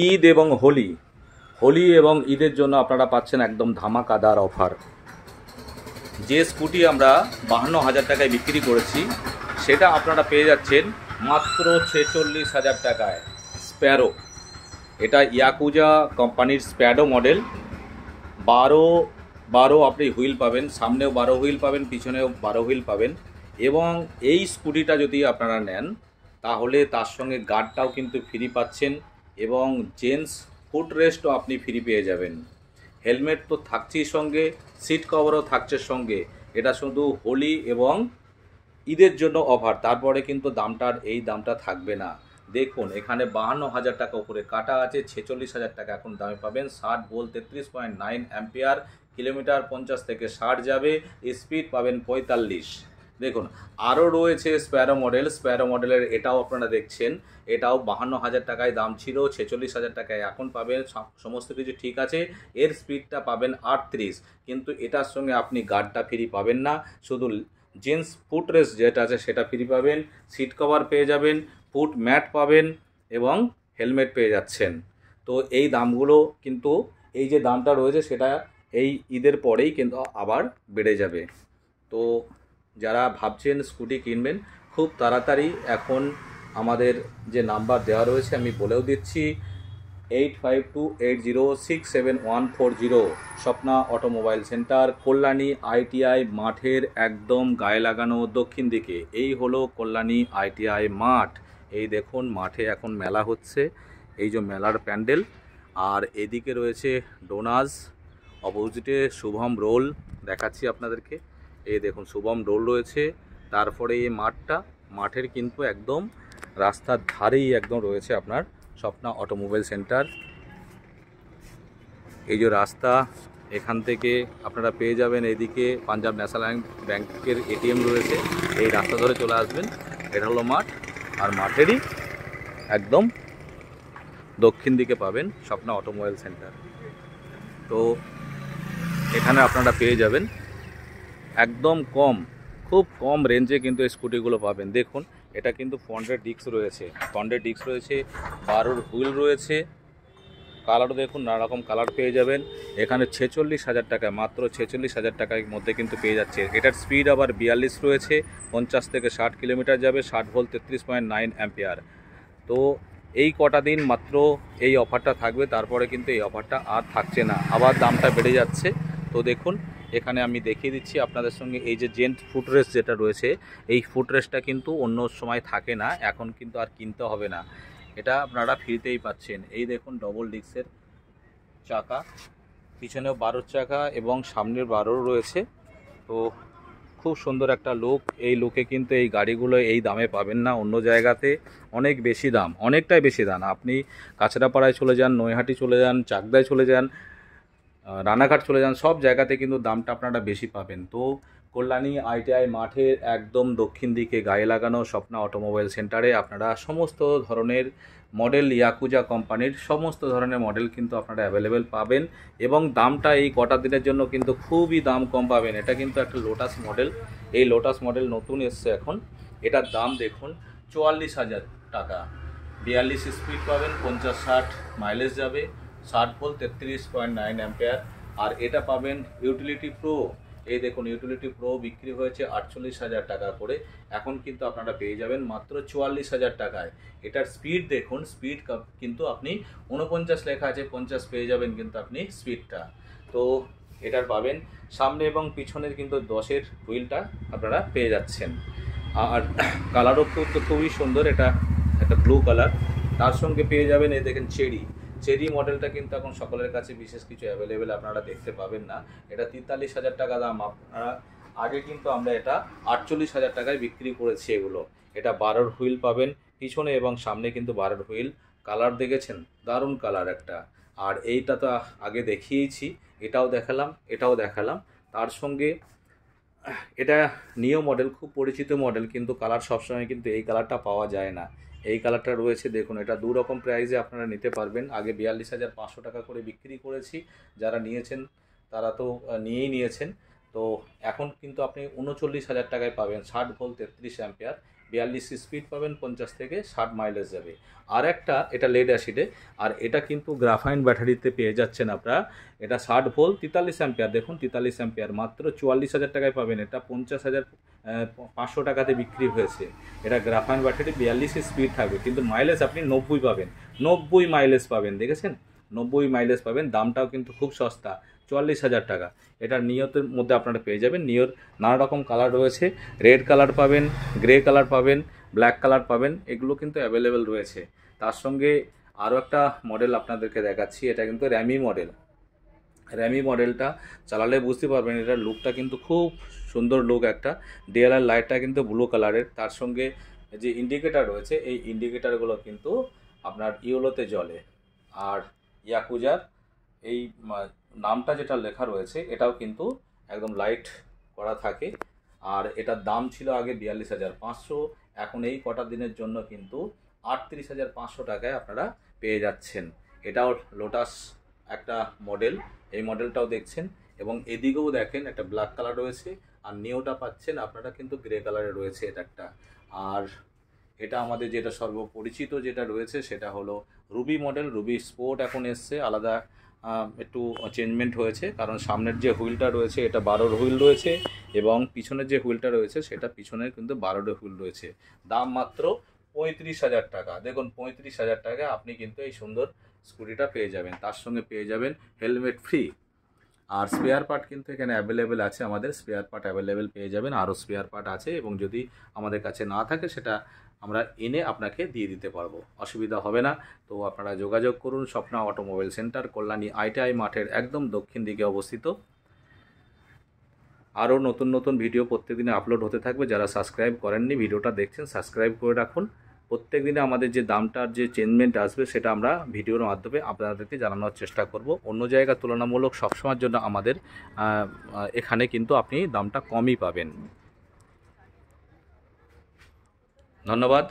ঈদ এবং হোলি হোলি এবং ঈদের জন্য আপনারা পাচ্ছেন একদম ধামাকাদার অফার। যে স্কুটি আমরা 52,000 টাকায় বিক্রি করেছি সেটা আপনারা পেয়ে যাচ্ছেন মাত্র 46,000 টাকায়। স্প্যারো, এটা ইয়াকুজা কোম্পানির স্প্যারো মডেল। 12 আপনি হুইল পাবেন, সামনেও 12 হুইল পাবেন, পিছনেও 12 হুইল পাবেন। এবং এই স্কুটিটা যদি আপনারা নেন তাহলে তার সঙ্গে গার্ডটাও কিন্তু ফ্রি পাচ্ছেন এবং জেন্টস ফুট রেস্টও আপনি ফ্রি পেয়ে যাবেন। হেলমেট তো থাকছেই সঙ্গে, সিট কভারও থাকছে সঙ্গে। এটা শুধু হোলি এবং ঈদের জন্য অফার, তারপরে কিন্তু এই দামটা থাকবে না। দেখুন এখানে 52,000 টাকা উপরে কাটা আছে, 46,000 টাকা এখন দামে পাবেন। 60 ভোল্ট 33.9 অ্যাম্পিয়ার, কিলোমিটার 50 থেকে 60 যাবে, স্পিড পাবেন 45। দেখুন আরও রয়েছে স্প্যারো মডেলের, এটাও আপনারা দেখছেন, এটাও 52,000 টাকায় দাম ছিল, 46,000 টাকায় এখন পাবেন। সমস্ত কিছু ঠিক আছে, এর স্পিডটা পাবেন 38, কিন্তু এটার সঙ্গে আপনি গার্ডটা ফ্রি পাবেন না, শুধু জিন্স ফুট রেস্ট যেটা আছে সেটা ফ্রি পাবেন, সিট কভার পেয়ে যাবেন, ফুট ম্যাট পাবেন এবং হেলমেট পেয়ে যাচ্ছেন। তো এই দামগুলো কিন্তু, এই যে দামটা রয়েছে সেটা এই ঈদের পরেই কিন্তু আবার বেড়ে যাবে। তো যারা ভাবছেন স্কুটি কিনবেন, খুব তাড়াতাড়ি এখন আমাদের যে নাম্বার দেওয়া রয়েছে আমি বলেও দিচ্ছি, 8528067140, Swapna automobile centre, Kalyani ITI মাঠের একদম গায়ে লাগানো দক্ষিণ দিকে। এই হলো কল্যাণী ITI মাঠ। এই দেখুন মাঠে এখন মেলা হচ্ছে, এই যে মেলার প্যান্ডেল। আর এদিকে রয়েছে ডোনাস, অপোজিটে শুভম রোল দেখাচ্ছি আপনাদেরকে। এই দেখুন শুভম রোল রয়েছে। তারপরে এই মাঠের কিন্তু একদম রাস্তার ধারেই একদম রয়েছে আপনার স্বপ্না অটোমোবাইল সেন্টার। এই যে রাস্তা, এখান থেকে আপনারা পেয়ে যাবেন, এদিকে পাঞ্জাব ন্যাশনাল ব্যাংকের ATM রয়েছে, এই রাস্তা ধরে চলে আসবেন। এটা হলো মাঠ, আর মাঠেরই একদম দক্ষিণ দিকে পাবেন স্বপ্না অটোমোবাইল সেন্টার। তো এখানে আপনারা পেয়ে যাবেন একদম খুব কম রেঞ্জে কিন্তু এই স্কুটিগুলো পাবেন। দেখুন এটা কিন্তু ফ্রন্টের ডিস্ক রয়েছে, 12 হুইল রয়েছে। কালারও দেখুন নানা রকম কালার পেয়ে যাবেন। এখানে 46,000 টাকায়, মাত্র 46,000 টাকার মধ্যে কিন্তু পেয়ে যাচ্ছে। এটার স্পিড আবার 42 রয়েছে, 50 থেকে 60 কিলোমিটার যাবে, 60 ভোল্ট 33.9 অ্যাম্পিয়ার। তো এই কটা দিন মাত্র এই অফারটা থাকবে, তারপরে কিন্তু এই অফারটা আর থাকছে না, আবার দামটা বেড়ে যাচ্ছে। তো দেখুন এখানে আমি দেখিয়ে দিচ্ছি আপনাদের সঙ্গে, এই যে জেন্টস ফুট রেস্ট যেটা রয়েছে, এই ফুট রেস্টটা কিন্তু অন্য সময় থাকে না, এখন কিন্তু আর কিনতে হবে না, এটা আপনারা ফ্রিতেই পাচ্ছেন। এই দেখুন ডবল ডিস্কের চাকা, পিছনেও 12 চাকা এবং সামনের 12 রয়েছে। তো খুব সুন্দর একটা লুক, এই লুকে কিন্তু এই গাড়িগুলো এই দামে পাবেন না অন্য জায়গাতে, অনেক বেশি দাম, অনেকটাই বেশি দাম। আপনি কাছড়াপাড়ায় চলে যান, নৈহাটি চলে যান, চাকদায় চলে যান, রানাঘাট চলে যান, সব জায়গাতে কিন্তু দামটা আপনারা বেশি পাবেন। তো কল্যাণী ITI মাঠের একদম দক্ষিণ দিকে গায়ে লাগানো স্বপ্না অটোমোবাইল সেন্টারে আপনারা সমস্ত ধরনের মডেল, ইয়াকুজা কোম্পানির সমস্ত ধরনের মডেল কিন্তু আপনারা অ্যাভেলেবেল পাবেন এবং দামটা এই কটা দিনের জন্য কিন্তু খুবই দাম কম পাবেন। এটা কিন্তু একটা লোটাস মডেল, এই লোটাস মডেল নতুন এসছে এখন। এটার দাম দেখুন 44,000 টাকা, 42 স্পিড পাবেন, 50-60 মাইলেজ যাবে, 60 ভোল্ট 33.9 অ্যাম্পিয়ার। আর এটা পাবেন ইউটিলিটি প্রো। এই দেখুন ইউটিলিটি প্রো বিক্রি হয়েছে 48,000 টাকা করে, এখন কিন্তু আপনারা পেয়ে যাবেন মাত্র 44,000 টাকায়। এটার স্পিড দেখুন, স্পিড কিন্তু আপনি 49 লেখা আছে, 50 পেয়ে যাবেন কিন্তু আপনি স্পিডটা। তো এটার পাবেন সামনে এবং পিছনের কিন্তু 10-এর হুইলটা আপনারা পেয়ে যাচ্ছেন। আর কালারও খুবই সুন্দর, এটা একটা ব্লু কালার। তার সঙ্গে পেয়ে যাবেন এই দেখেন চেরি মডেলটা কিন্তু এখন সকলের কাছে বিশেষ কিছু অ্যাভেলেবেল আপনারা দেখতে পাবেন না। এটা 43,000 টাকা দাম। আপনারা আগে কিন্তু আমরা এটা 48,000 টাকায় বিক্রি করেছি এগুলো। এটা 12 হুইল পাবেন পিছনে এবং সামনে কিন্তু 12 হুইল। কালার দেখেছেন, দারুণ কালার একটা। আর এইটা তো আগে দেখিয়েছি, এটাও দেখালাম। তার সঙ্গে এটা নিও মডেল, খুব পরিচিত মডেল, কিন্তু কালার সবসময় কিন্তু এই কালারটা পাওয়া যায় না। এই কালারটা রয়েছে দেখুন, এটা 2 রকম প্রাইসে আপনারা নিতে পারবেন। আগে 42,500 টাকা করে বিক্রি করেছি, যারা নিয়েছেন তারা তো নিয়েছেন। তো এখন কিন্তু আপনি 39,000 টাকায় পাবেন, 60 ভোল্ট 33 অ্যাম্পিয়ার। 42 স্পিড পাবেন, 50 থেকে 60 মাইলেজ যাবে। আর একটা এটা লেড অ্যাসিডে, আর এটা কিন্তু গ্রাফাইন ব্যাটারিতে পেয়ে যাচ্ছেন আপনারা। এটা 60 ভোল্ট 43 অ্যাম্পিয়ার, দেখুন 43 অ্যাম্পিয়ার, মাত্র 44,000 টাকায় পাবেন। এটা 50,500 টাকাতে বিক্রি হয়েছে। এটা গ্রাফাইন ব্যাটারি, 42 স্পিড থাকবে, কিন্তু মাইলেজ আপনি 90 পাবেন, 90 মাইলেজ পাবেন, দেখেছেন 90 মাইলেজ পাবেন। দামটাও কিন্তু খুব সস্তা, 44,000 টাকা। এটা নিয়তের মধ্যে আপনারা পেয়ে যাবেন। নিয়র নানা রকম কালার রয়েছে, রেড কালার পাবেন, গ্রে কালার পাবেন, ব্ল্যাক কালার পাবেন, এগুলো কিন্তু অ্যাভেলেবেল রয়েছে। তার সঙ্গে আরও একটা মডেল আপনাদেরকে দেখাচ্ছি, এটা কিন্তু র্যামি মডেল। র্যামি মডেলটা চালালে বুঝতে পারবেন, এটার লুকটা কিন্তু খুব সুন্দর লুক একটা। ডিএলআর লাইটটা কিন্তু ব্লু কালারের, তার সঙ্গে যে ইন্ডিকেটার রয়েছে এই ইন্ডিকেটারগুলো কিন্তু আপনার ইয়েলোতে জ্বলে। আর ইয়াকুজার এই নামটা যেটা লেখা রয়েছে এটাও কিন্তু একদম লাইট করা থাকে। আর এটার দাম ছিল আগে 42,500, এখন এই কটা দিনের জন্য কিন্তু 38,500 টাকায় আপনারা পেয়ে যাচ্ছেন। এটাও লোটাস একটা মডেল, এই মডেলটাও দেখছেন, এবং এদিকেও দেখেন একটা ব্ল্যাক কালার রয়েছে, আর নিওটা পাচ্ছেন আপনারা কিন্তু গ্রে কালারে রয়েছে এটা একটা। আর এটা আমাদের যেটা সর্বপরিচিত যেটা রয়েছে সেটা হলো রুবি মডেল। রুবি স্পোর্ট এখন এসছে, আলাদা একটু চেঞ্জমেন্ট হয়েছে, কারণ সামনের যে হুইলটা রয়েছে এটা 12 হুইল রয়েছে, এবং পিছনের যে হুইলটা রয়েছে সেটা পিছনের কিন্তু 12 হুইল রয়েছে। দাম মাত্র 35,000 টাকা। দেখুন 35,000 টাকা আপনি কিন্তু এই সুন্দর স্কুটিটা পেয়ে যাবেন। তার সঙ্গে পেয়ে যাবেন হেলমেট ফ্রি। আর স্পেয়ার পার্ট কিন্তু এখানে অ্যাভেলেবেল আছে, আমাদের স্পেয়ার পার্ট অ্যাভেলেবেল পেয়ে যাবেন, আরও স্পেয়ার পার্ট আছে, এবং যদি আমাদের কাছে না থাকে সেটা আমরা এনে আপনাকে দিয়ে দিতে পারবো, অসুবিধা হবে না। তো আপনারা যোগাযোগ করুন Swapna automobile centre, Kalyani ITI মাঠের একদম দক্ষিণ দিকে অবস্থিত। আরও নতুন নতুন ভিডিও প্রত্যেকদিনে আপলোড হতে থাকবে। যারা সাবস্ক্রাইব করেননি ভিডিওটা দেখছেন, সাবস্ক্রাইব করে রাখুন। প্রত্যেক দিনে আমাদের যে দামটার যে চেঞ্জমেন্ট আসবে সেটা আমরা ভিডিওর মাধ্যমে আপনাদেরকে জানানোর চেষ্টা করব। অন্য জায়গার তুলনামূলক সবসময়ের জন্য আমাদের এখানে কিন্তু আপনি দামটা কমই পাবেন। ধন্যবাদ।